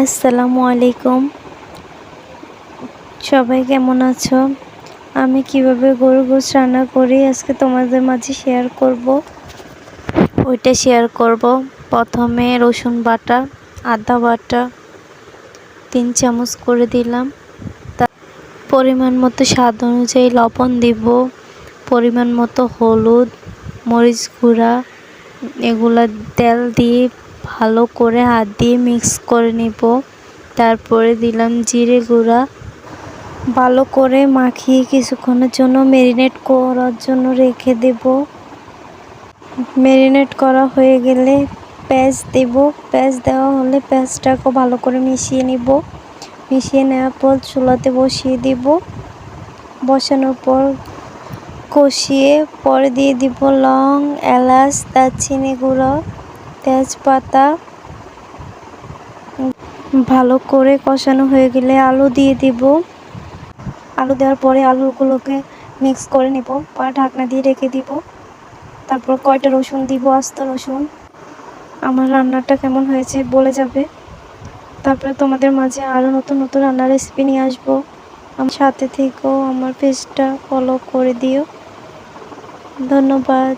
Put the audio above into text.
আসসালামু আলাইকুম। সবাই কেমন আছো? আমি কিভাবে গরুর গোশত রান্না করি আজকে তোমাদের মাঝে শেয়ার করব। প্রথমে রসুন বাটা, আদা বাটা 3 চামচ করে দিলাম। পরিমাণ মতো স্বাদ অনুযায়ী লবণ দিব, পরিমাণ মতো হলুদ, মরিচ গুঁড়া, এগুলা তেল দিয়ে ভালো করে হাত দিয়ে মিক্স করে নিব। তারপরে দিলাম জিরে গুঁড়া, ভালো করে মাখিয়ে কিছুক্ষণের জন্য ম্যারিনেট করার জন্য রেখে দেব। ম্যারিনেট করা হয়ে গেলে পেঁয়াজ দেব। পেঁয়াজ দেওয়া হলে পেঁয়াজটাকে ভালো করে মিশিয়ে নিব। মিশিয়ে নেওয়ার পর চুলাতে বসিয়ে দিব। বসানোর পর কষিয়ে পরে দিয়ে দিব লং, এলাচ, দারচিনি গুঁড়ো, তেজপাতা। ভালো করে কষানো হয়ে গেলে আলু দিয়ে দিব। আলু দেওয়ার পরে আলুগুলোকে মিক্স করে নিব, পরে ঢাকনা দিয়ে রেখে দিব। তারপর কয়টা রসুন দিব, আস্ত রসুন। আমার রান্নাটা কেমন হয়েছে বলে যাবে। তারপরে তোমাদের মাঝে আরও নতুন নতুন রান্নার রেসিপি নিয়ে আসবো। আমার সাথে থেকেও আমার পেজটা ফলো করে দিও। ধন্যবাদ।